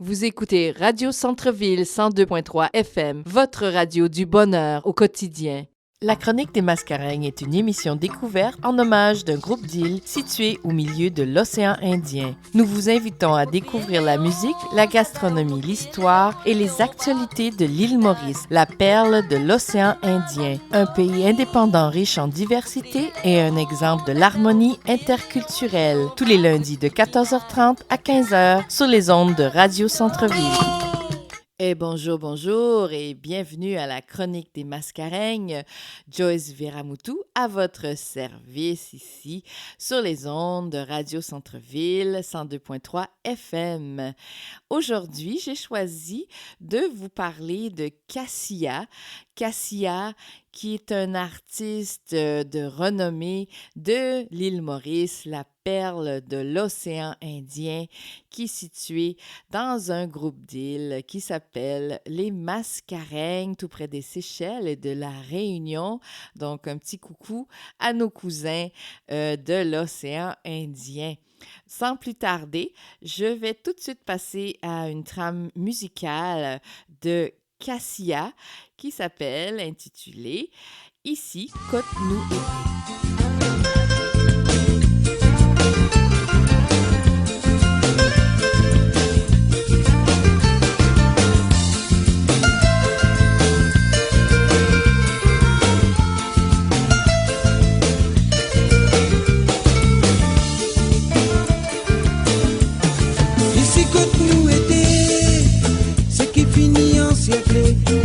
Vous écoutez Radio Centre-Ville 102.3 FM, votre radio du bonheur au quotidien. La Chronique des Mascareignes est une émission découverte en hommage d'un groupe d'îles situé au milieu de l'océan Indien. Nous vous invitons à découvrir la musique, la gastronomie, l'histoire et les actualités de l'île Maurice, la perle de l'océan Indien. Un pays indépendant riche en diversité et un exemple de l'harmonie interculturelle. Tous les lundis de 14h30 à 15h sur les ondes de Radio Centre-Ville. Et bonjour et bienvenue à la Chronique des Mascareignes. Joyce Veramoutou à votre service ici sur les ondes de Radio Centre-Ville 102.3 FM. Aujourd'hui, j'ai choisi de vous parler de Cassia. Cassia, qui est un artiste de renommée de l'île Maurice, la perle de l'océan Indien, qui est située dans un groupe d'îles qui s'appelle les Mascareignes, tout près des Seychelles et de la Réunion. Donc, un petit coucou à nos cousins de l'océan Indien. Sans plus tarder, je vais tout de suite passer à une trame musicale de Cassia qui s'appelle, intitulée « Ici, côte-nous été ».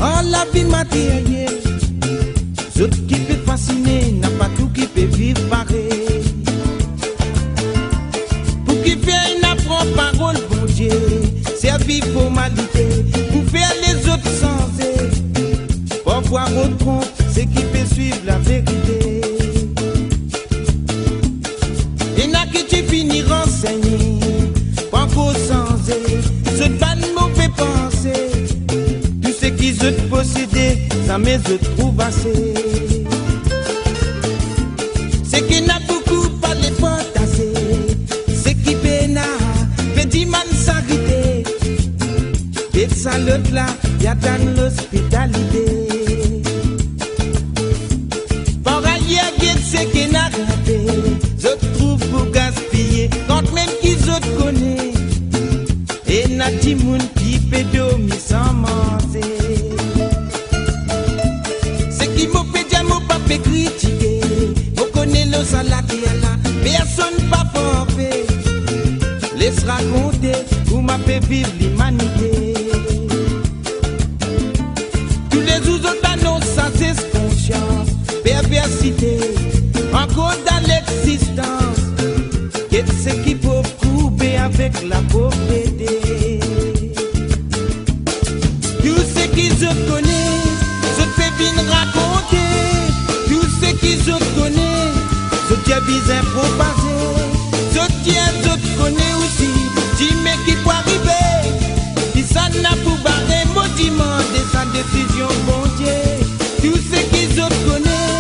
Oh, la vie matérielle, ce qui peut fasciner, n'a pas tout qui peut vivre pareil. Pour qui fait une apprend parole, bon Dieu, servir formalité, pour faire les autres sensés, pour voir autre compte, ce qui peut suivre la vérité. Et n'a que tu finis renseigné, pas qu'au sensé, ce pas de mauvais pensée. Qui se posséder, ça me se trouve assez. C'est qui n'a beaucoup pas les fantasés, c'est qui péna, petit man s'arrêter. Et ça l'autre là, y'a dans l'hospitalité. Par ailleurs, c'est qui n'a raté, je trouve pour gaspiller, quand même qui se connaît. Et n'a dit moun qui peut dormir sans manger. Critiquer, vous connaissez le salade là, personne pas forfait. Laisse raconter, vous m'avez vivre l'humanité. Tous les autres annoncent sans conscience, perversité, encore dans l'existence. Qu'est-ce qu'il faut couper avec la pauvreté? Tout ce qu'ils se connaissent, se fait bien raconter. Qui je connais, je tiens bien propagé, je tiens, je connais aussi, dis mais qui peut arriver, qui ça n'a pour barrer, maudiment de sa décision, bon Dieu, tout ce qui je connais,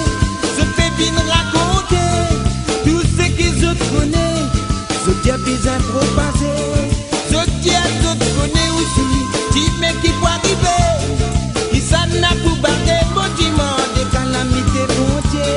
je fais bien raconter, tout ce qui je connais, je tiens bien propagé, je tiens, je connais aussi, dis mais qui peut arriver, qui ça n'a pour barrer, maudiment de calamité, bon Dieu.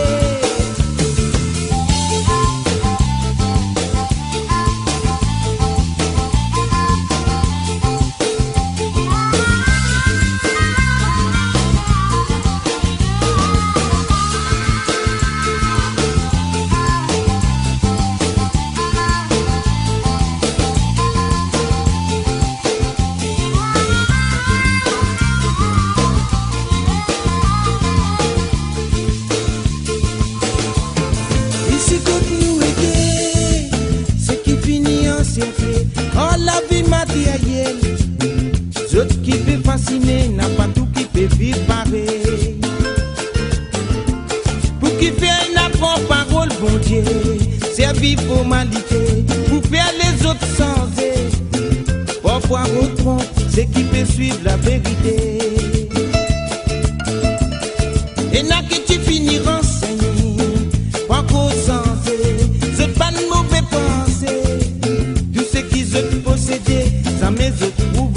Oh, la vie matérielle, ce qui peut fasciner, n'a pas tout qui peut vivre pareil. Pour qui fait une apprend parole, bon Dieu, servir formalité, pour faire les autres sensés, pour voir autre monde, ce qui peut suivre la vérité. Et n'a que tu finis renseigné, pas qu'au sensé, c'est pas de mauvais pensée. Tout ce qui se posséder, ça me se trouve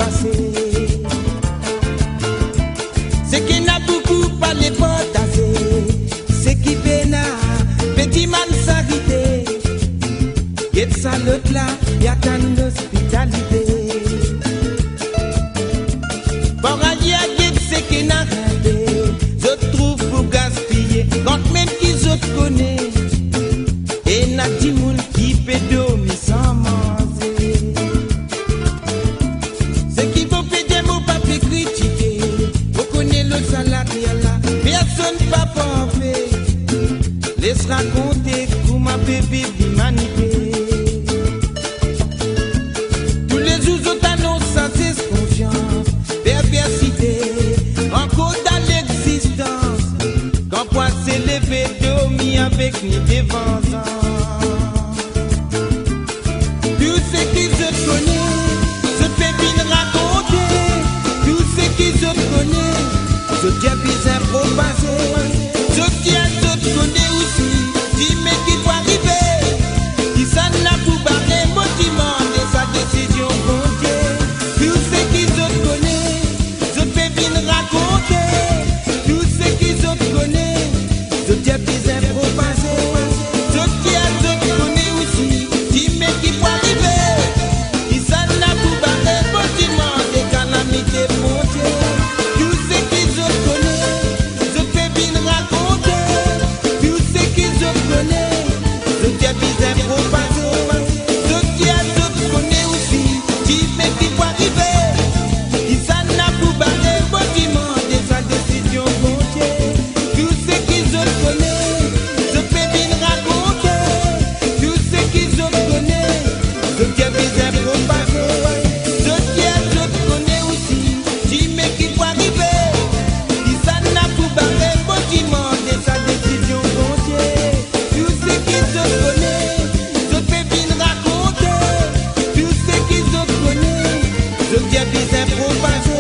je dis bien propagé.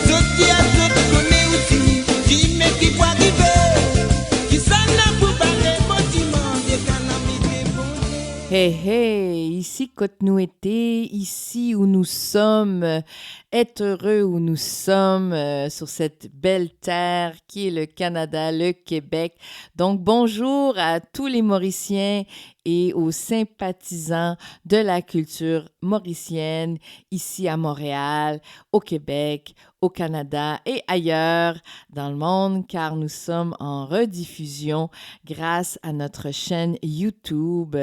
Je dis à je te connais aussi, qui mais qui va arriver, qui s'en a pour parler, bâtiment, des calamités bon. Hey, hey, ici Cote-nous été, ici où nous sommes, être heureux où nous sommes sur cette belle terre qui est le Canada, le Québec. Donc bonjour à tous les Mauriciens et aux sympathisants de la culture mauricienne ici à Montréal, au Québec, au Canada et ailleurs dans le monde car nous sommes en rediffusion grâce à notre chaîne YouTube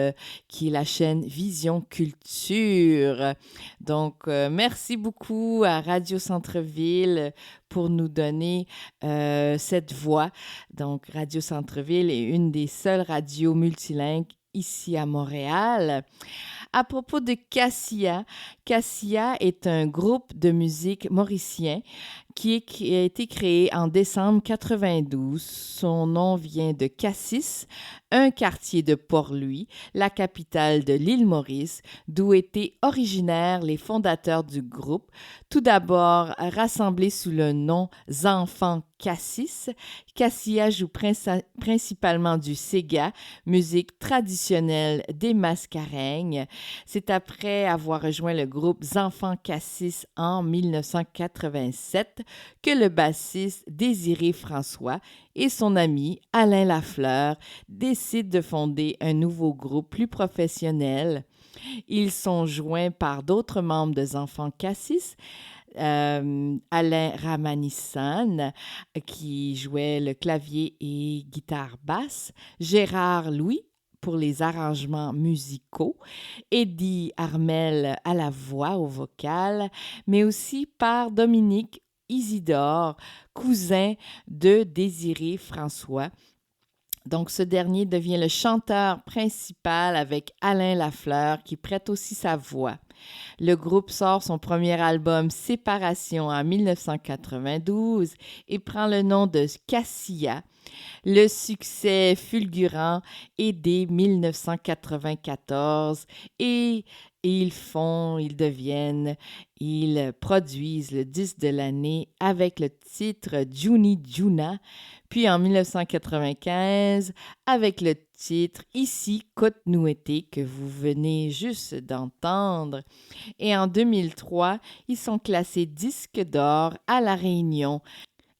qui est la chaîne Vision Culture. Donc merci beaucoup à Radio Centre-Ville pour nous donner cette voix. Donc Radio Centre-Ville est une des seules radios multilingues ici à Montréal. À propos de Cassia, Cassia est un groupe de musique mauricien qui a été créé en décembre 92. Son nom vient de Cassis, un quartier de Port-Louis, la capitale de l'île Maurice, d'où étaient originaires les fondateurs du groupe. Tout d'abord rassemblés sous le nom Enfants Cassis, Cassia joue principalement du Sega, musique traditionnelle des Mascareignes. C'est après avoir rejoint le groupe Enfants Cassis en 1987 que le bassiste Désiré François et son ami Alain Lafleur décident de fonder un nouveau groupe plus professionnel. Ils sont joints par d'autres membres des Enfants Cassis, Alain Ramanissan qui jouait le clavier et guitare basse, Gérard Louis pour les arrangements musicaux, Eddie Armel à la voix, au vocal, mais aussi par Dominique Isidore, cousin de Désiré François. Donc, ce dernier devient le chanteur principal avec Alain Lafleur qui prête aussi sa voix. Le groupe sort son premier album Séparation en 1992 et prend le nom de Cassia. Le succès fulgurant est dès 1994 et ils produisent le disque de l'année avec le titre Juni Juna, puis en 1995 avec le titre Ici Cote-nous été que vous venez juste d'entendre. Et en 2003, ils sont classés disque d'or à La Réunion.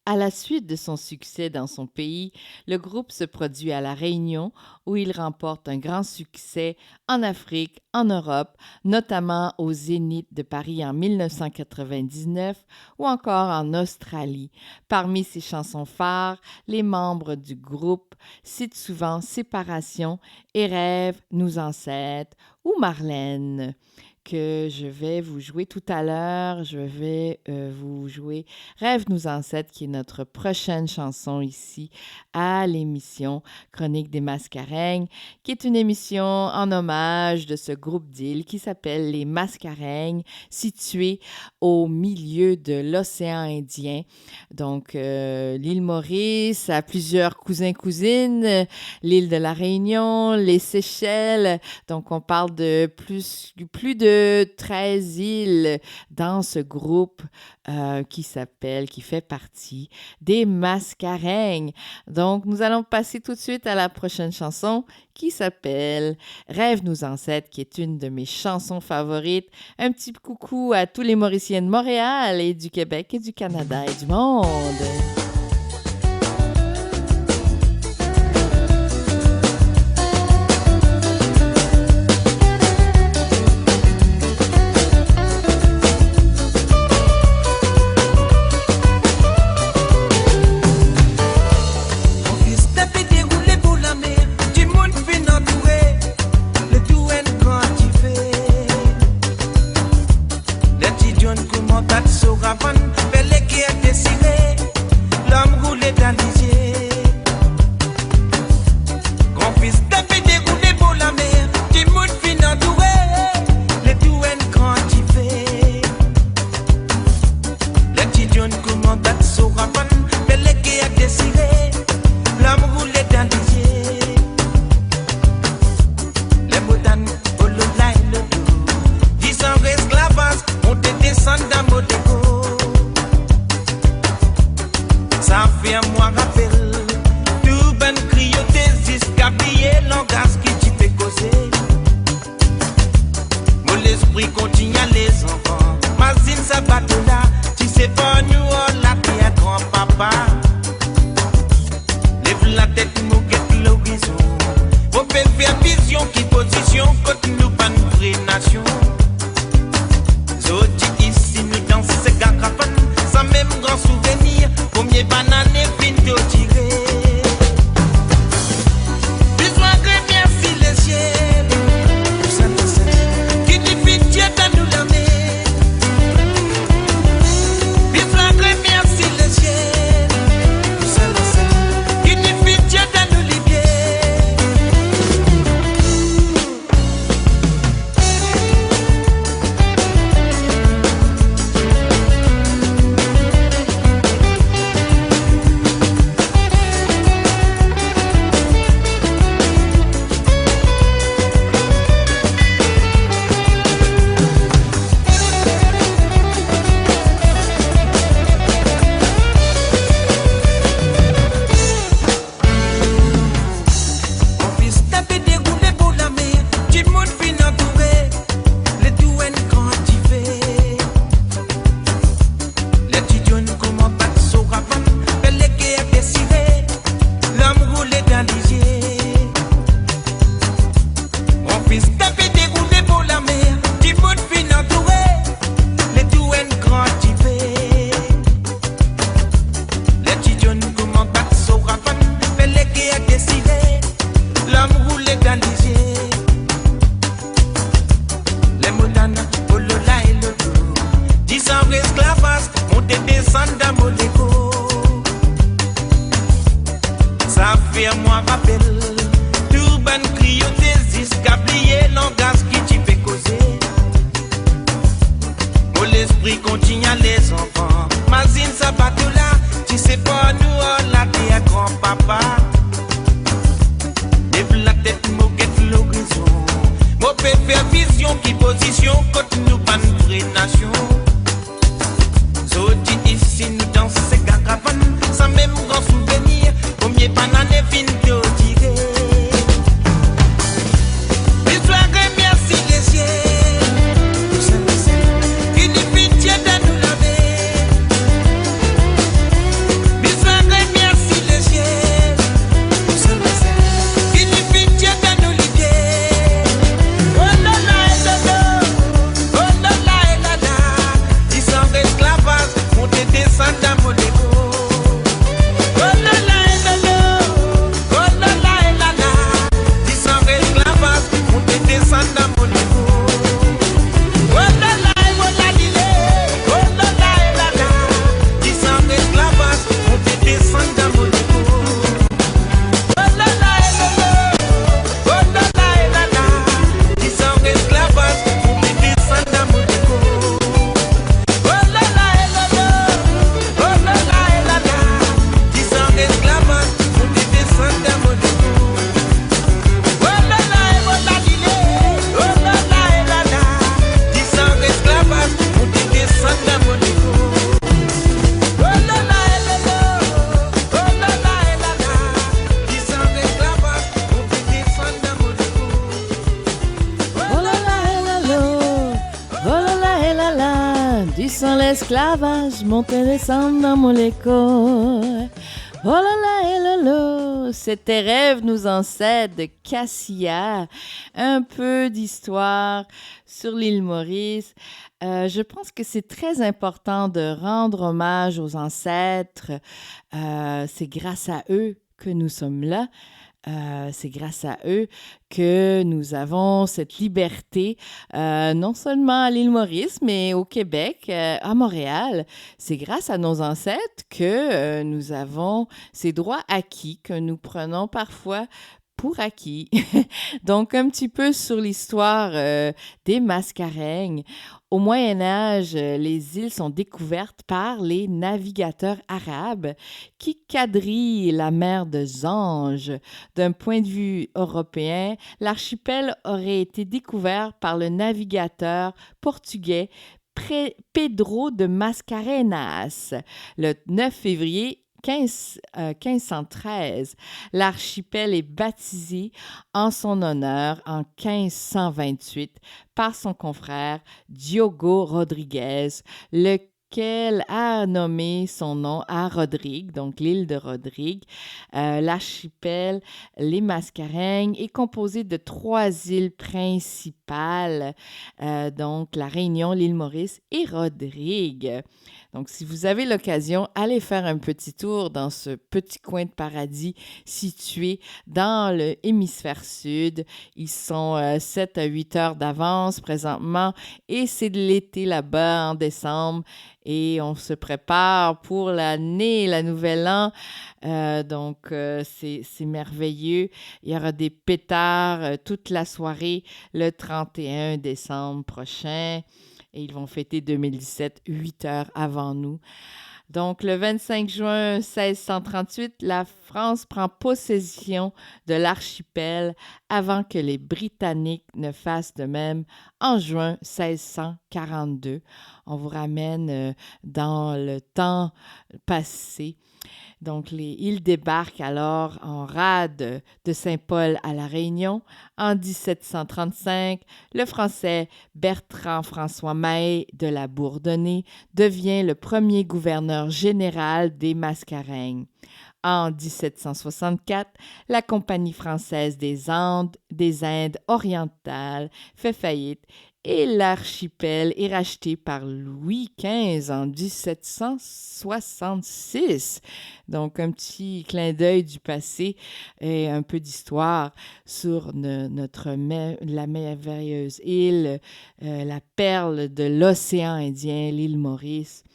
À la suite de son succès dans son pays, le groupe se produit à La Réunion où il remporte un grand succès en Afrique, en Europe, notamment au Zénith de Paris en 1999 ou encore en Australie. Parmi ses chansons phares, les membres du groupe citent souvent Séparation et Rêve, nous ancêtres ou Marlène, que je vais vous jouer tout à l'heure. Je vais vous jouer Rêve nous ancêtres, qui est notre prochaine chanson ici à l'émission Chronique des Mascareignes, qui est une émission en hommage de ce groupe d'îles qui s'appelle les Mascareignes, situé au milieu de l'océan Indien. Donc, l'île Maurice a plusieurs cousins-cousines, l'île de la Réunion, les Seychelles. Donc, on parle de plus de 13 îles dans ce groupe qui fait partie des Mascareignes. Donc, nous allons passer tout de suite à la prochaine chanson qui s'appelle Rêve nous ancêtres, qui est une de mes chansons favorites. Un petit coucou à tous les Mauriciens de Montréal et du Québec et du Canada et du monde. Son bateau là, si c'est pas nous, on l'a fait à grand-papa. Lève la tête, nous guette l'horizon. On peut faire vision qui position, côté nous pas une vraie nation. Zoti ici, nous dansons ces gars capanes, sans même grand souvenir, combien bananes et fin de tirer. Besoin de merci les ciels, qui dit pitié dans nous la mer. Besoin de merci les ciels, qui dit pitié dans nous libérer. L'esclavage montait descendre dans mon écho. Oh là là, et là là, c'était Rêve nos ancêtres de Cassia. Un peu d'histoire sur l'île Maurice. Je pense que c'est très important de rendre hommage aux ancêtres. C'est grâce à eux que nous sommes là. C'est grâce à eux que nous avons cette liberté, non seulement à l'île Maurice, mais au Québec, à Montréal. C'est grâce à nos ancêtres que nous avons ces droits acquis que nous prenons parfois pour acquis. Donc, un petit peu sur l'histoire des Mascareignes. Au Moyen Âge, les îles sont découvertes par les navigateurs arabes qui quadrillent la mer de Zange. D'un point de vue européen, l'archipel aurait été découvert par le navigateur portugais Pedro de Mascarenhas le 9 février 1513. L'archipel est baptisé en son honneur en 1528 par son confrère Diogo Rodrigues, lequel a nommé son nom à Rodrigue, donc l'île de Rodrigue. L'archipel Les Mascareignes est composé de 3 îles principales, donc la Réunion, l'île Maurice et Rodrigue. Donc, si vous avez l'occasion, allez faire un petit tour dans ce petit coin de paradis situé dans le hémisphère sud. Ils sont 7 à 8 heures d'avance présentement et c'est de l'été là-bas en décembre et on se prépare pour l'année, la nouvelle an. Donc, c'est merveilleux. Il y aura des pétards toute la soirée le 31 décembre prochain. Et ils vont fêter 2017, 8 heures avant nous. Donc, le 25 juin 1638, la France prend possession de l'archipel avant que les Britanniques ne fassent de même en juin 1642. On vous ramène dans le temps passé. Donc, ils débarquent alors en rade de Saint-Paul à La Réunion. En 1735, le Français Bertrand-François Mahé de la Bourdonnais devient le premier gouverneur général des Mascareignes. En 1764, la Compagnie française des Indes orientales fait faillite et l'archipel est racheté par Louis XV en 1766. Donc, un petit clin d'œil du passé et un peu d'histoire sur la merveilleuse île, la perle de l'océan Indien, l'île Maurice,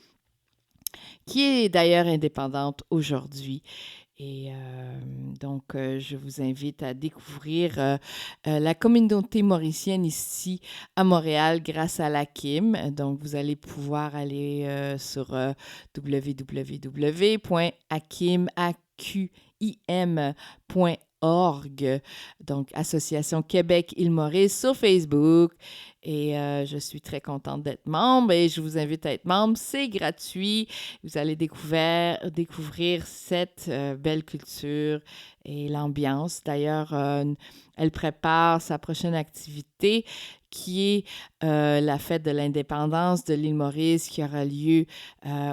qui est d'ailleurs indépendante aujourd'hui. Et donc, je vous invite à découvrir la communauté mauricienne ici à Montréal grâce à l'AQIM. Donc, vous allez pouvoir aller sur www.aqim.org, donc Association Québec-Île-Maurice sur Facebook. Et je suis très contente d'être membre et je vous invite à être membre. C'est gratuit. Vous allez découvrir cette belle culture et l'ambiance. D'ailleurs, elle prépare sa prochaine activité qui est la fête de l'indépendance de l'île Maurice qui aura lieu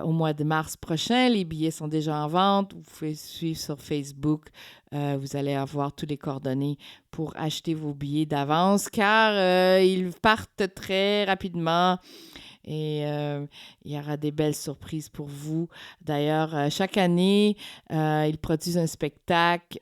au mois de mars prochain. Les billets sont déjà en vente. Vous pouvez suivre sur Facebook. Vous allez avoir tous les coordonnées pour acheter vos billets d'avance car ils partent très rapidement et il y aura des belles surprises pour vous. D'ailleurs, chaque année, ils produisent un spectacle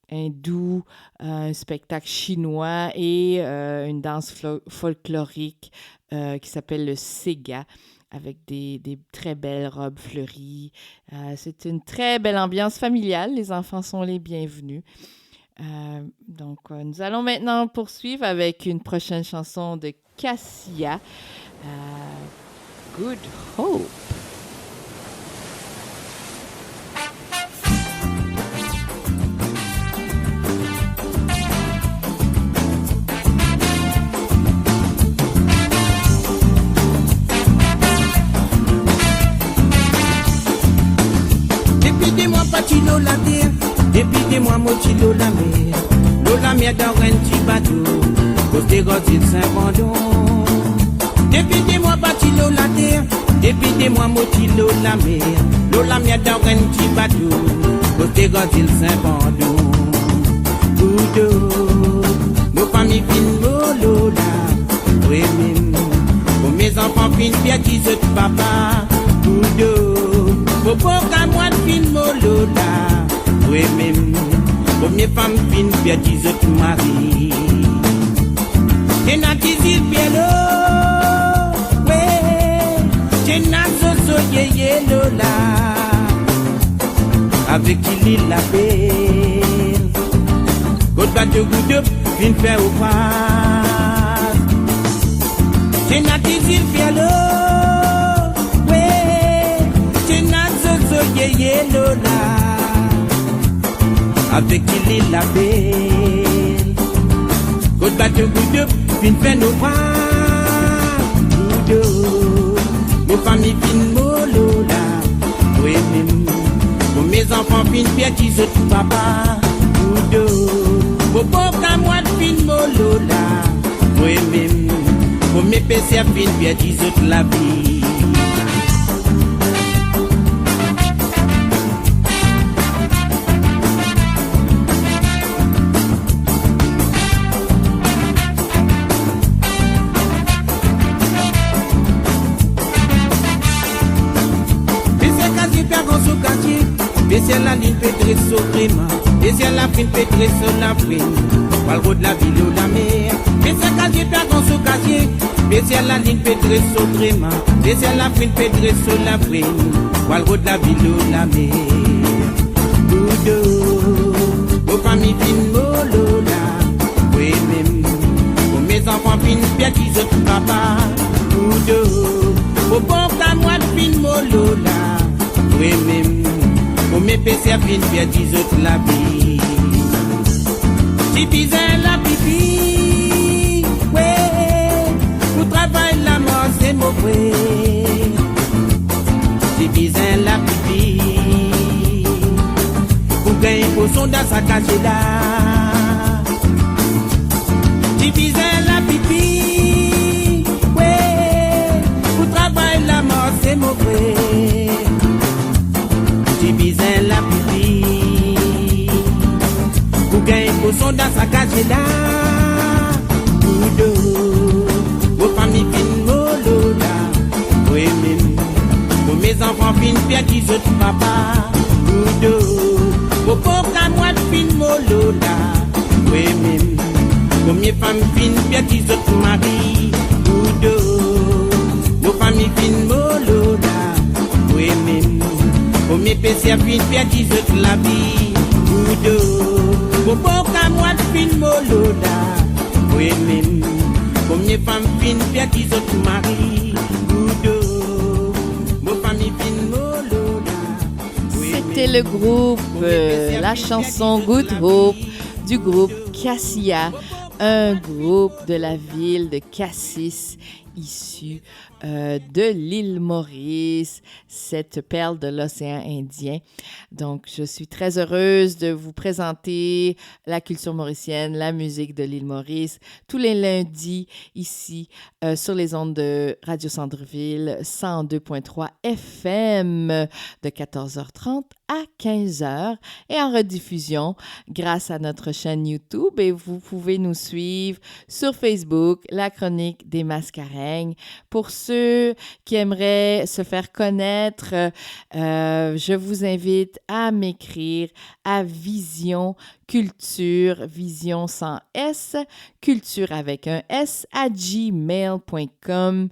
hindou, un spectacle chinois et une danse folklorique qui s'appelle le Sega, avec des très belles robes fleuries. C'est une très belle ambiance familiale. Les enfants sont les bienvenus. Donc, nous allons maintenant poursuivre avec une prochaine chanson de Cassia, Good Hope. Dépidez-moi patino la terre, dépidez-moi motilo la mer, la mer dans un petit bateau, côté Godil Saint-Bandon. Dépidez-moi patino la terre, dépidez-moi motilo la mer, la mer dans un petit bateau, côté Godil Saint-Bandon. Oudo, nos familles fin Lola, oui même, pour mes enfants fin bien qu'ils se papa. Oudo, pour qu'à moi de fin Lola, oui même, pour mes femmes fin bien qu'ils se marient. Et n'a dit bien ouais, j'ai n'a so yé Lola, avec qui l'île la belle. Good bateau good fin faire au pas. J'ai n'a dit bien ouais, j'ai n'a so yé Lola, avec qui l'île la belle. Good bateau good fin faire nos pas. Nos familles fin Lola, oui même. fin pierre qui se papa Oudo Bobo kamwa fin molola Oui même Pour mes PC à fin pierre qui se la vie Baiser la ligne pétrée sur Gréma, baiser la fine pétrée sur la frine, par le road de la ville ou la mer. Baiser casier, perdant sur casier, baiser la ligne pétrée sur Gréma, baiser la fine pétrée sur la frine, par le road de la ville ou la mer. Doudou, vos familles fines molola, oui même, pour mes enfants fines pierre qui se papa. Doudou, vos pauvres camois fines molola, oui même. Pour mes PC à fin pierre qu'ils autres la vie Si bizarre la pipi Ouais Pour travail la mort c'est mauvais Si bizarre la pipi Pour gagner pour son dans sa cachée là Si bizarre la pipi Ouais Pour travail la mort c'est mauvais Diviser la pipi Pour gagner pour son dans sa cage là Oudo Vos familles fines molola Oui même Pour mes enfants fines pierre qui se papa Oudo Vos pauvres camois fines molola Oui même Pour mes femmes fines pierre qui se mari Oudo Vos familles fines molola Oui même pour mes PC à fin pierre qui se la vie Oudo Pour pauvres moi de fin moloda Oui même Pour mes femmes fines pierre qui se mari Oudo Pour famille fine moloda C'était le groupe, la chanson Good Hope du groupe Cassia, un groupe de la ville de Cassis issu de l'île Maurice, cette perle de l'océan Indien. Donc, je suis très heureuse de vous présenter la culture mauricienne, la musique de l'île Maurice, tous les lundis ici sur les ondes de Radio Centre-Ville 102.3 FM de 14h30 à 15h et en rediffusion grâce à notre chaîne YouTube. Et vous pouvez nous suivre sur Facebook, la chronique des Mascareignes. Pour ceux qui aimeraient se faire connaître, je vous invite à m'écrire à Vision Culture, Vision sans S, culture avec un S, @gmail.com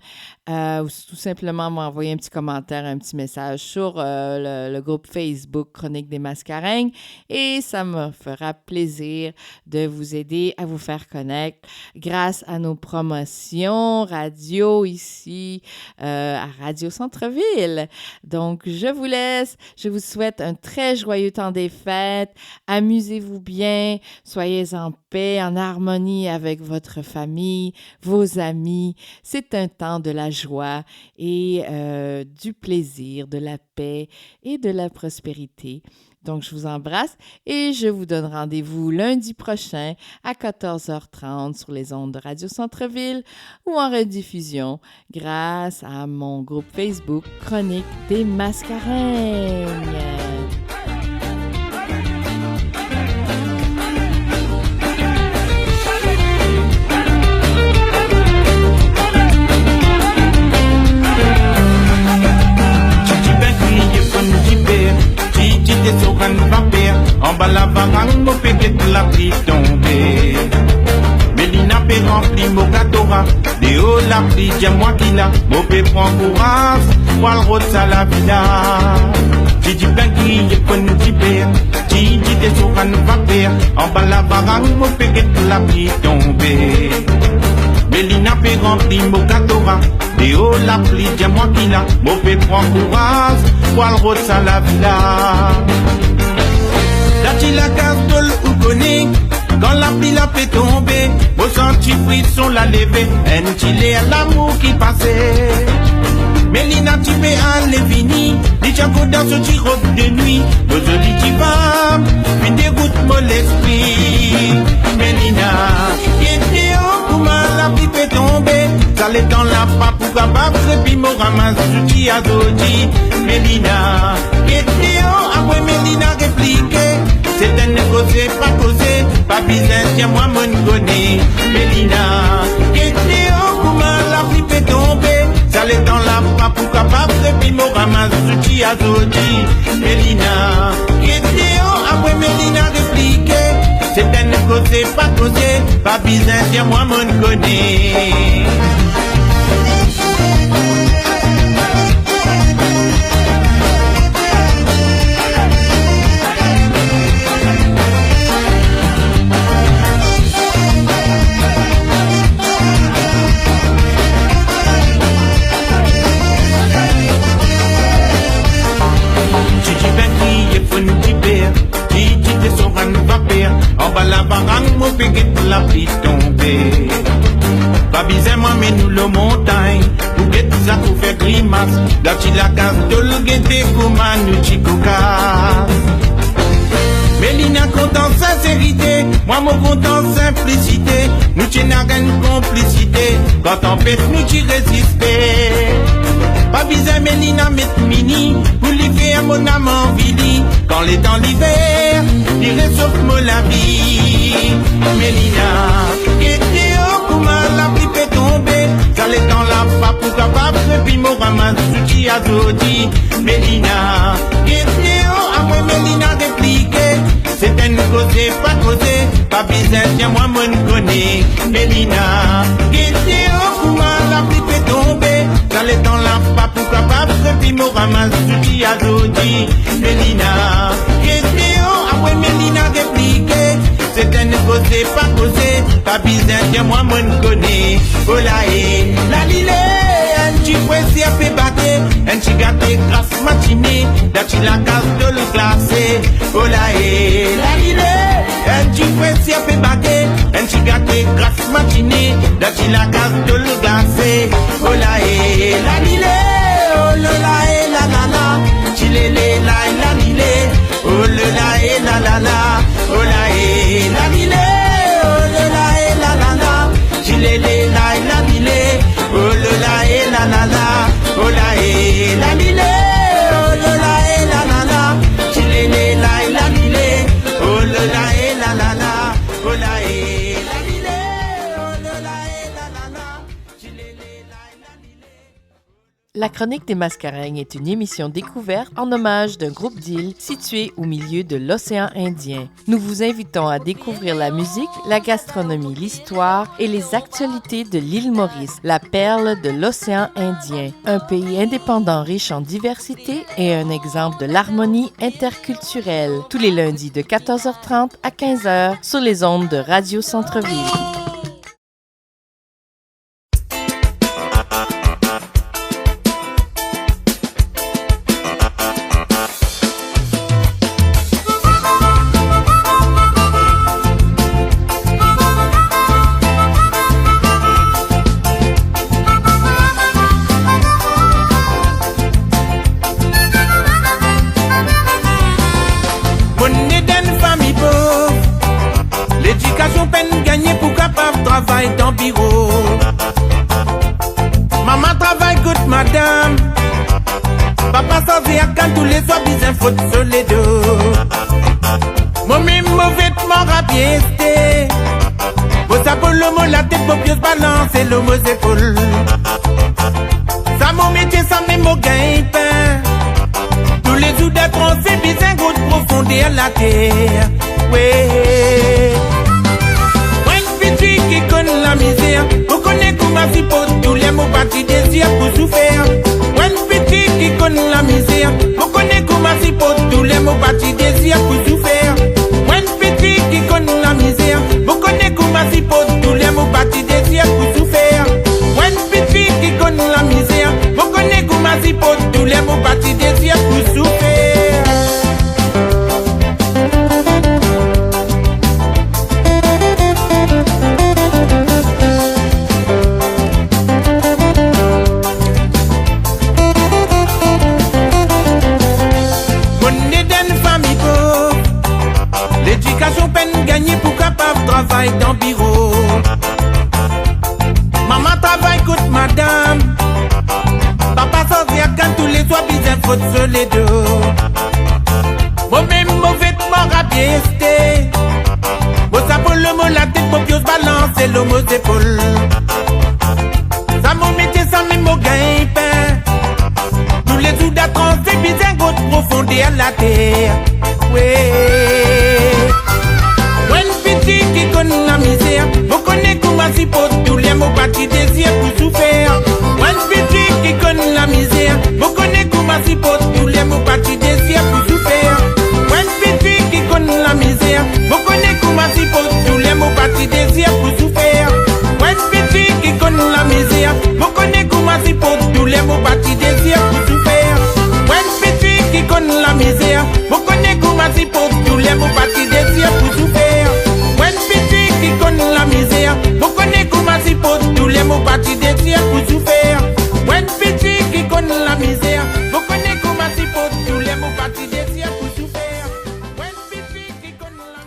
ou tout simplement m'envoyer un petit commentaire, un petit message sur le groupe Facebook Chronique des Mascareignes et ça me fera plaisir de vous aider à vous faire connaître grâce à nos promotions radio ici à Radio Centre-Ville. Donc, je vous laisse. Je vous souhaite un très joyeux temps des fêtes. Amusez-vous bien. Soyez en paix, en harmonie avec votre famille, vos amis. C'est un temps de la joie et du plaisir, de la paix et de la prospérité. Donc, je vous embrasse et je vous donne rendez-vous lundi prochain à 14h30 sur les ondes de Radio Centre-Ville ou en rediffusion grâce à mon groupe Facebook Chronique des Mascareignes. En bas la varang, mon péquet la pris tomber. Mélina peut remplir mon gâteau-ra. Des hauts la pris, dis-moi qui l'a. Mon pé prend courage, pour le route à la villa. J'ai dit ben qui est pour nous tiper. J'ai dit des jours à nous vapeur. En bas la varang, mon péquet la pris tomber. Mélina peut remplir mon gâteau-ra. Des hauts la pris, dis-moi qui l'a. Mon pé prend courage, pour le route à la villa. La casdole ou connaît, quand la pile a fait tomber, vos sentifrices la levé, un chilé à l'amour qui passait. Mélina tu peux aller vini, dit Santiago dans ce petit robe de nuit. Nos jolies femmes, puis déroute mon esprit. Mélina, était au comment la pluie fait tomber. Ça l'est dans la pape pour capable, puis mon ramasse ce qui a dodi. Mélina, était au après Mélina répliqué. C'est un négocié, pas causé, pas bizarre, tiens moi mon connais. Mélina, était au comment la pluie fait tomber. Ça l'est dans la pape pour capable, puis mon ramasse ce qui a dodi. Mélina, était au après Mélina répliqué. C'est un négocié, pas causé, pas bizarre, tiens moi mon connais. En bas la barang, mon péguet la pluie tomber. Pas bizarre, moi, mais nous le montagne. Pour guetter ça, pour faire grimace. La petite la casse de le guetter, comme nous chicoca. Mélina content sincérité, moi mon content simplicité. Nous tiens à une complicité. Quand on pète, nous t'y résister. Pas bizarre, Mélina met mini. Pour l'hiver, mon âme en vili. Quand les temps l'hiver, il réchauffe mon la vie. Mélina, était au comment la pluie fait tomber. Quand les temps la pas pour capable, puis mon ramasse ce qui a dodi. Mélina, était au après Mélina répliqué. C'est un causé, pas bizarre, tiens moi mon connais. Mélina, était au comment la pluie fait tomber. Quand les temps la pas pour capable, puis mon ramasse ce qui a dodi. Mélina, était au après Mélina répliqué. C'est un causé, pas bizarre, tiens moi mon connais. Oh là et la lilé, un petit poisson à fait battre, un petit gâté grasse matinée, la petite la casse de le glacer. Oh là et la lilé, un petit poisson à fait battre, un petit gâté grasse matinée, la petite la casse de le glacer. Oh là et la lilé, oh là et la la la, chilélé la et la lilé, oh là et la la la, oh là et la lilé, oh là et la la la, chilélé la et la lilé, oh là et la la la, oh là et la lilé, oh là et la la la, chilélé la et la lilé, oh là et la la la, oh là et la lilé, oh là et la la la, chilélé la et la lilé. La Chronique des Mascareignes est une émission découverte en hommage d'un groupe d'îles situé au milieu de l'océan Indien. Nous vous invitons à découvrir la musique, la gastronomie, l'histoire et les actualités de l'île Maurice, la perle de l'océan Indien. Un pays indépendant riche en diversité et un exemple de l'harmonie interculturelle. Tous les lundis de 14h30 à 15h sur les ondes de Radio Centre-Ville. Travaille dans bureau. Maman travaille good madame. Papa s'en vient quand tous les soirs bien faute sur les deux. Mommy mauvais vêtement rabiesté. Pour ça pour le mot la tête pour bien se balancer le mot épaule. Ça mon métier ça même au gain-pain. Tous les jours d'être on fait bien gros profondeur la terre. Ouais. Qui connaît la misère, vous connaissez comment si pour tous les mots bâtis désir pour souffrir. One petit qui connaît la misère, vous connaissez comment si pour tous les mots bâtis désir pour souffrir. One petit qui connaît la misère, vous connaissez comment si pour tous les mots bâtis désir pour souffrir. One petit qui connaît la misère, vous connaissez comment si pour tous les mots bâtis désir pour souffrir. travaille dans le bureau. Maman travaille contre madame. Papa sortir quand tous les soirs bien faute sur les deux. Moi-même mauvais mort à piéster. Moi ça pour le mot la tête pour piose balancer le mot épaule. Ça m'a métier ça même au gain-pain. Tous les jours d'attrancer bien goutte profondeur la terre. Ouais. Petit qui connaît la misère, vous connaissez comment s'y pose tous les mots partis désir pour souffrir. One petit qui connaît la misère, vous connaissez comment s'y pose tous les mots partis désir pour souffrir. One petit qui connaît la misère, vous connaissez comment s'y pose tous les mots partis désir pour souffrir. One petit qui connaît la misère, vous connaissez comment s'y pose tous les mots partis désir pour souffrir. One petit qui connaît la misère, vous connaissez comment s'y pose tous les mots partis désir pour souffrir. Qui connaît la misère, vous connaissez comment s'y pose tous les mots partis des tiers pour souffrir. One petit qui connaît la misère, vous connaissez comment s'y pose tous les mots partis des tiers pour souffrir. One petit qui connaît la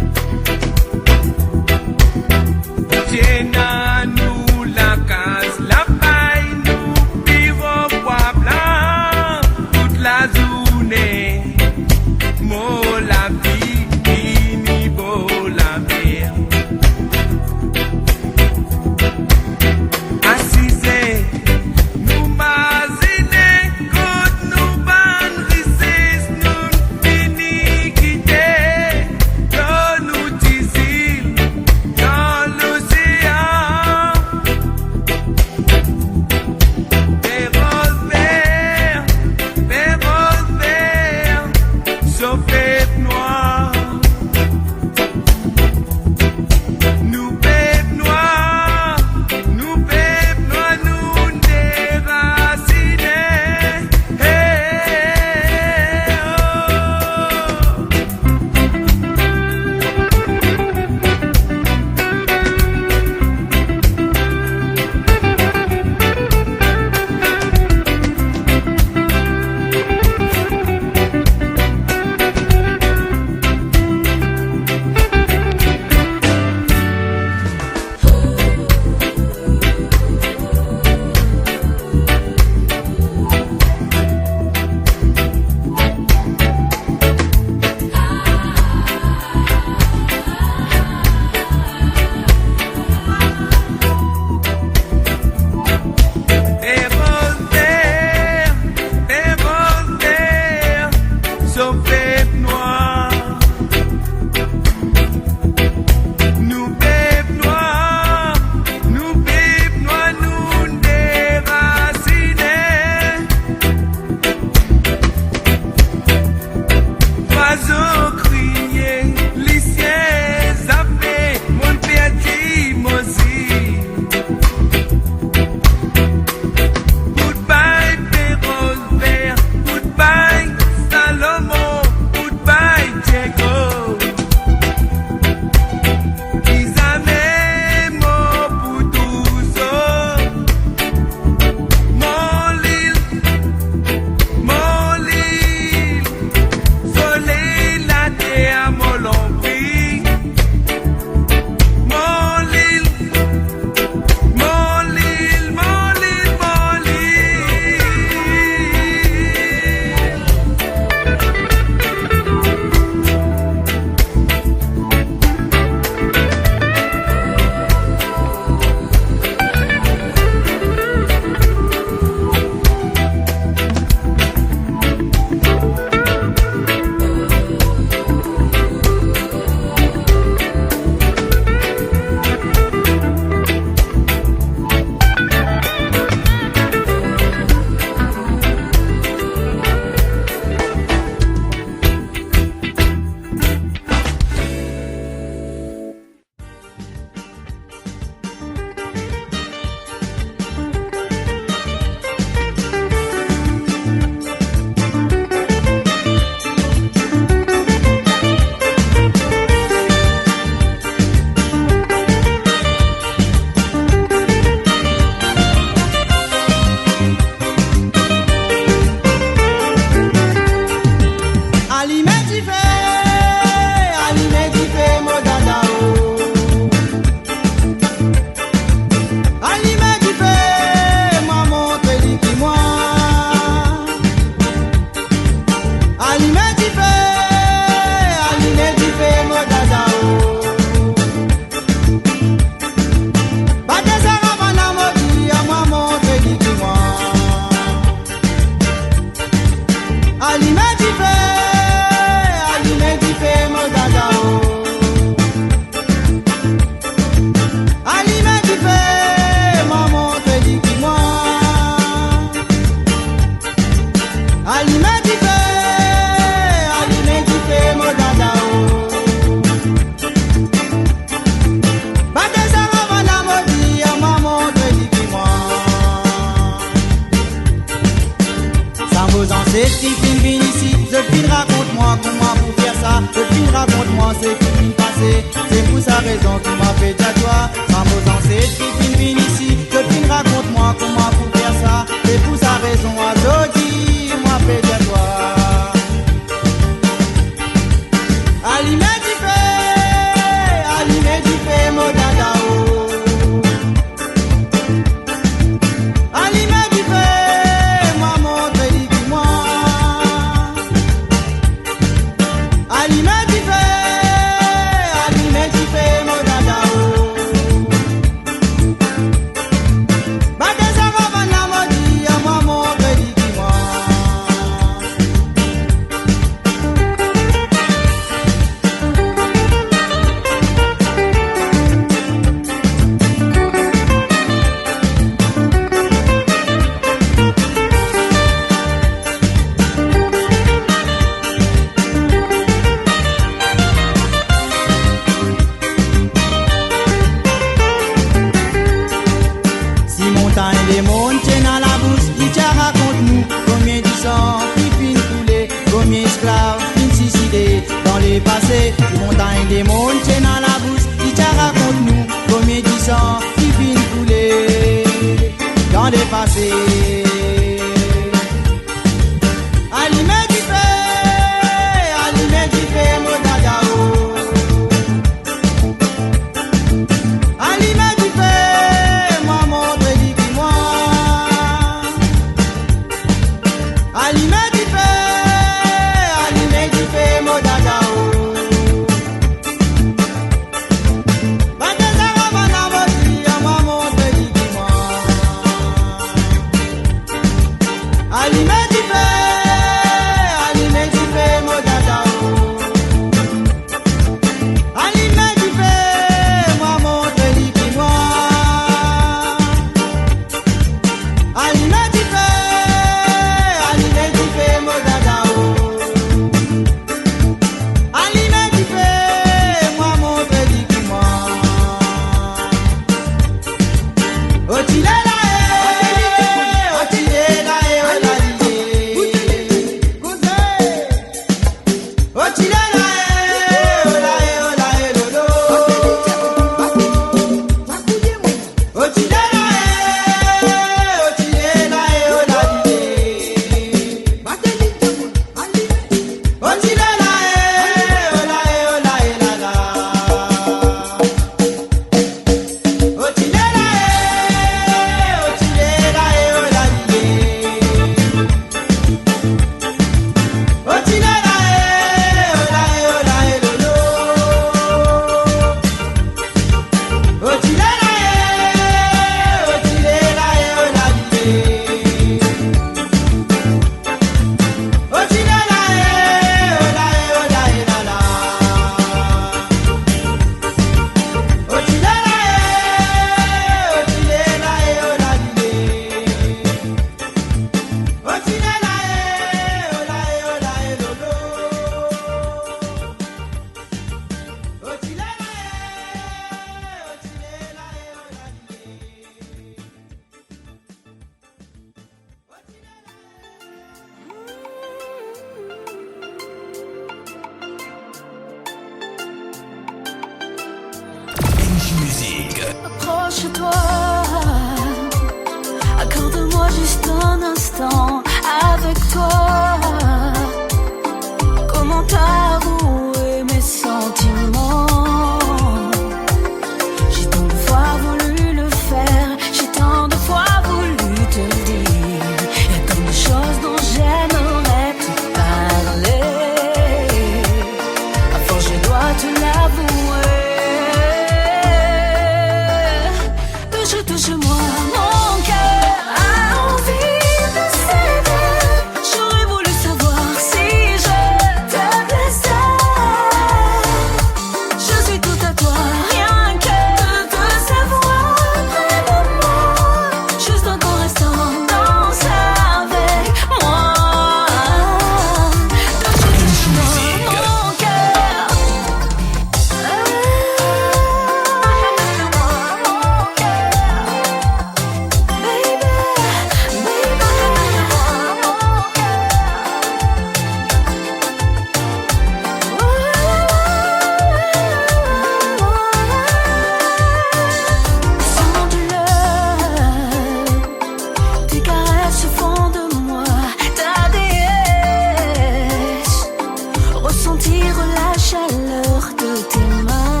sentir la chaleur de tes mains,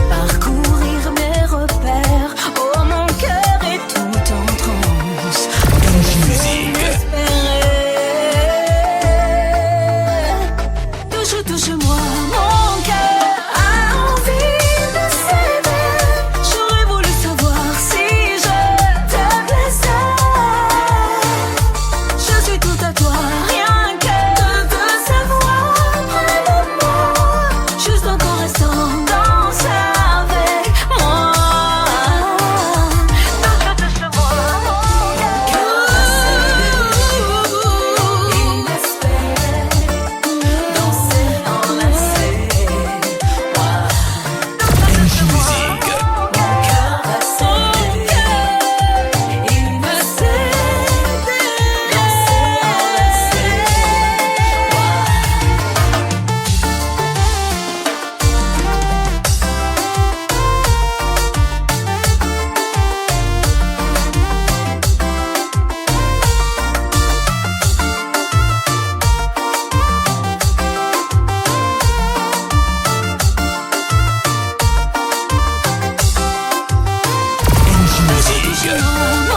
parcourir mes repères. Oh, mon cœur est tout en transe. Touche-moi, mon cœur a envie de s'éveiller. J'aurais voulu savoir si je te plaisais. Je suis tout à toi, rien que de te savoir près de moi. Juste encore restant danser avec moi. Touche-moi, mon cœur inespéré. Danser, enlacer, moi. Musique. Mon cœur va s'élever. Il me cède. Danser, enlacer,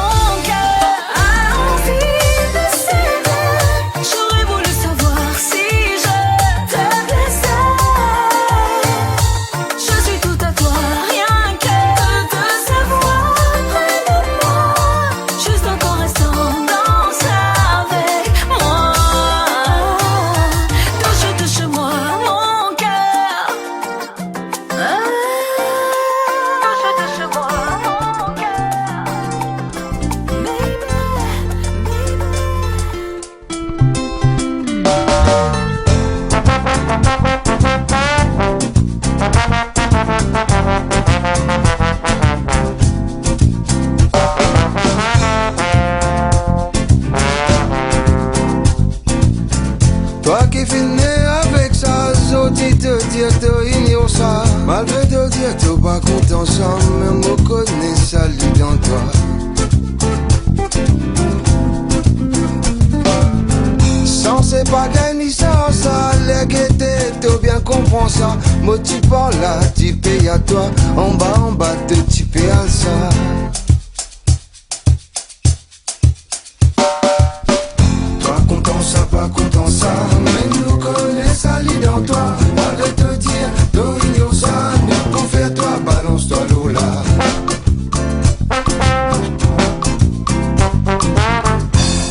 mon cœur a envie de s'éveiller. J'aurais voulu savoir si je te plaisais. Je suis tout à toi, rien que de te savoir près de moi. Juste encore restant danser avec moi. Touche-moi, mon cœur. Touche-moi, mon cœur. Toi qui finis avec ça, Zodi te dire te ignore ça. Malgré te dire t'es pas content ça, mais me connais salut dans toi. Sans c'est pas gagner ça, les guettés, t'as bien comprends ça. Moi tu parles là, tu payes à toi. En bas, tu payes à ça. Toi content ça, pas content ça, mais nous connais ça lit dans toi. Malgré te dire, toi ignore ça, nous confère toi, balance-toi l'eau là.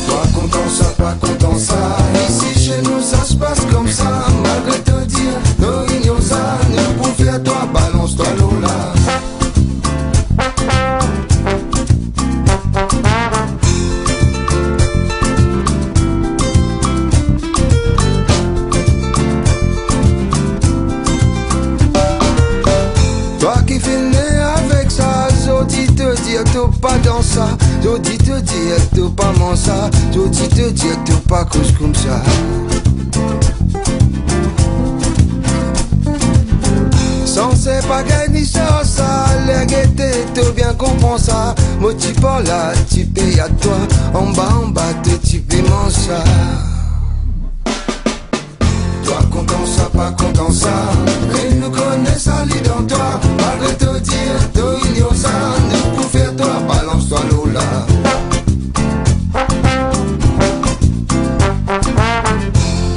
Toi content ça, pas content ça, ici chez nous ça se passe comme ça. Malgré te dire, toi ignore ça, nous confère toi, balance-toi l'eau là. Toi qui finis avec ça, Zodi te dire t'es pas dans ça. Zodi te dire t'es pas mon ça. Zodi te dire t'es pas cause comme ça. Sans c'est pas gagner ça, les guettés, t'es bien comprends ça. Moi tu parles là, tu payes à toi. En bas, tu payes mon ça. Toi content ça, pas content ça, mais nous connais ça lit dans toi. Malgré te dire, toi ignore ça, nous pour faire toi, balance-toi l'eau là.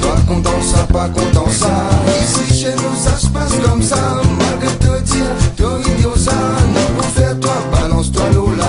Toi content ça, pas content ça, ici chez nous ça se passe comme ça. Malgré te dire, toi ignore ça, nous pour faire toi, balance-toi l'eau là.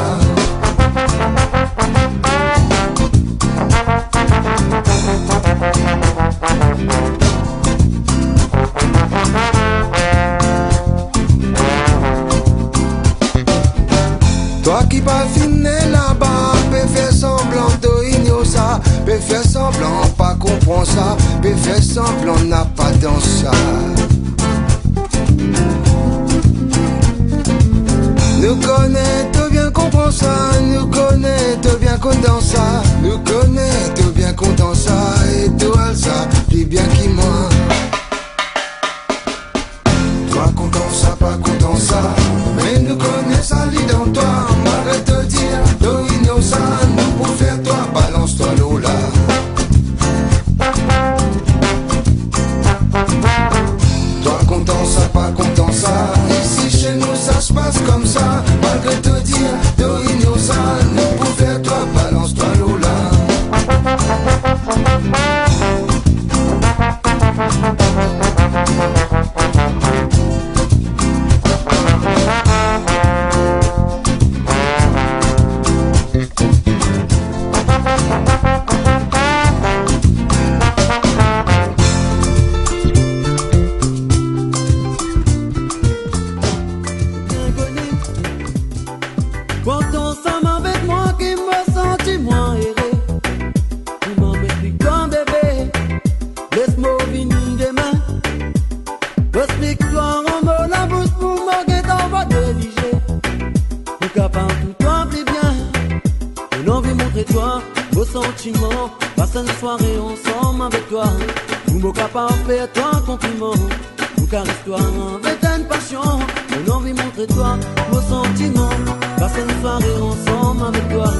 Toi qui pas fini là-bas, peut faire semblant de ignorer ça, peut faire semblant pas comprendre ça, peut faire semblant n'a pas dans ça. Nous connaît, t'as bien comprendre ça, nous connaît, t'as bien content ça, nous connaît, t'as bien content ça, et toi ça, plus bien qui moi. Toi content ça, pas content ça, mais nous connaît ça lit dans toi. Malgré te dire, toi ignore ça, nous pour faire toi, balance-toi l'eau là. passer une soirée ensemble avec toi. Nous m'au capable faire toi un compliment. Nous caresse-toi avec une passion. On a envie de montrer toi nos sentiments. Passer une soirée ensemble avec toi.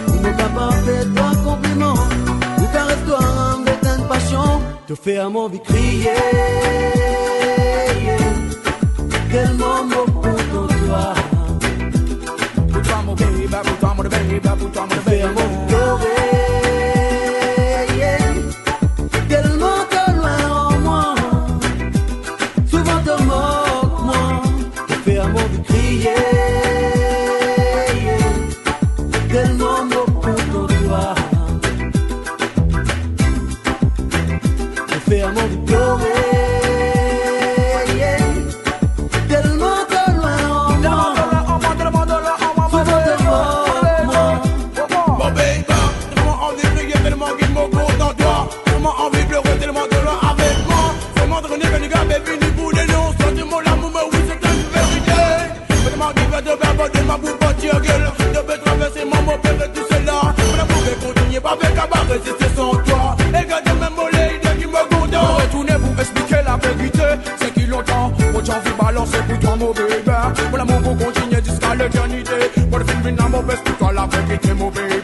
Nous m'au capable faire toi un compliment. Nous caresse-toi avec une passion. Te faire mon vie crier. Quel moment pour toi. Put-toi mon baby, put-toi mon baby, put-toi mon baby. Faire mon pleurer. Tellement que loin en moi. Souvent te moque moi. Te faire mon vie crier. Tellement moque pour toi. Te faire mon vie pleurer. Avec un bar résister sans toi. Et garde même mon lady qui me goûte. Retournez pour expliquer la vérité. C'est qui longtemps, moi j'ai envie de balancer pour toi mon bébé. Mon amour pour continuer jusqu'à l'éternité. Pour le film dans mon best pour toi la vérité mon bébé.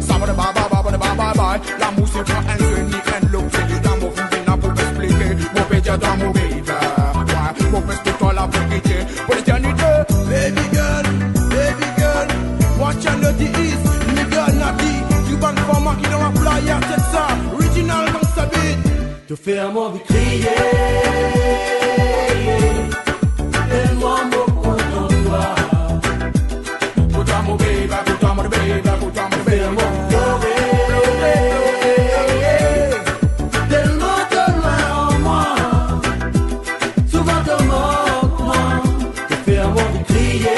Ça va de bye bye bye bye. L'amour c'est pas un génie, un look. C'est l'amour film dans pour expliquer. Mon bébé dans mon bébé. Ouais, mon best pour toi la vérité. Pour l'éternité. Baby girl, watch out the east. Nigga Nati. Ban for moi qui dans la playa, c'est ça, original comme ça beat. Te faire mon vie crier. Tellement beau pour toi. Put-toi mon baby, put-toi mon baby, put-toi mon baby. Faire mon pleurer. Tellement que loin en moi. Souvent te moque moi. Te faire mon vie crier.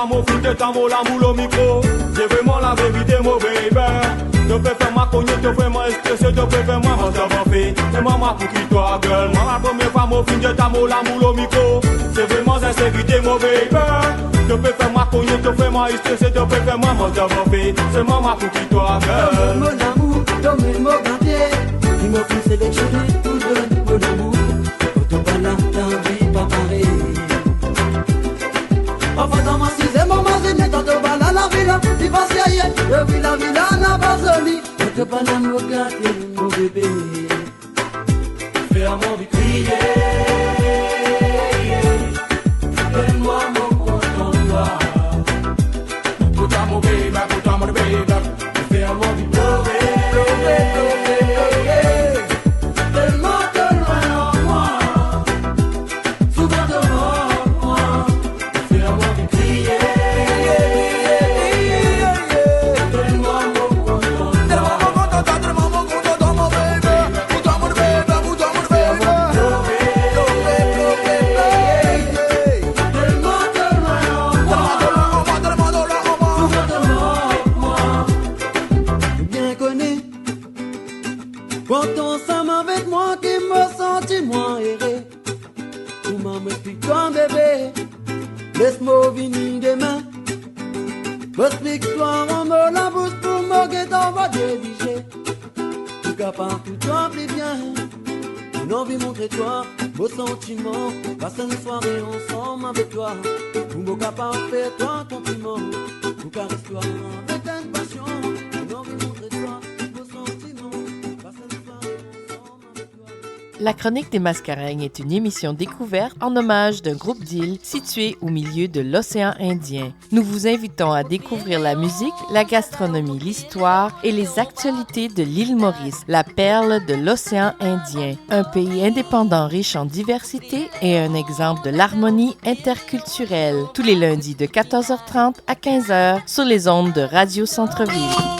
Mon fils de tambour, l'amour au micro. C'est vraiment la vérité, mon baby. Tu peux faire ma cognée, tu peux vraiment stresser, tu peux faire moi, ça va faire. C'est maman pour qui toi, girl. Moi, la première fois, mon fils de tambour, l'amour au micro. C'est vraiment sincérité, mon baby. Tu peux faire ma cognée, tu peux vraiment stresser, tu peux faire moi, ça va faire. C'est maman pour qui toi, girl. Mon amour, donne mon gantier. Il m'a fait sélectionner tout de mon amour. Quand on va là, t'as envie pas pareil. Enfin dans ma sixième, maman c'est net, on te balade à la villa. Tu vas y aller, le villa n'a pas soli. On te balade au quartier, mon bébé. Faire mon vie crier. Donne-moi mon compte en toi. Put-toi mon baby, put-toi mon baby. Faire mon vie pleurer. Tellement que loin en moi. Souvent devant moi. Faire mon vie crier. Donne-moi mon compte en toi. Tellement mon compte dans mon baby. Put-toi mon baby, put-toi mon baby. Tellement que loin en moi. Souvent devant moi. Bien connu. Quand on s'aime avec moi, qui me sentit moins erré. Comment m'explique-toi, bébé? Laisse-moi venir demain. Explique-toi, on me la bouche pour me guetter, on va déviger. Tout cas, partout, toi, plus bien. On a envie de montrer toi, beaux sentiments. Passer une soirée ensemble avec toi. Pour me capable faire toi un compliment. Tout caresse-toi avec une passion. On a envie de montrer toi, beaux sentiments. Passer une soirée ensemble avec toi. La Chronique des Mascareignes est une émission découverte en hommage d'un groupe d'îles situé au milieu de l'océan Indien. Nous vous invitons à découvrir la musique, la gastronomie, l'histoire et les actualités de l'île Maurice, la perle de l'océan Indien. Un pays indépendant riche en diversité et un exemple de l'harmonie interculturelle. Tous les lundis de 14h30 à 15h sur les ondes de Radio Centre-Ville.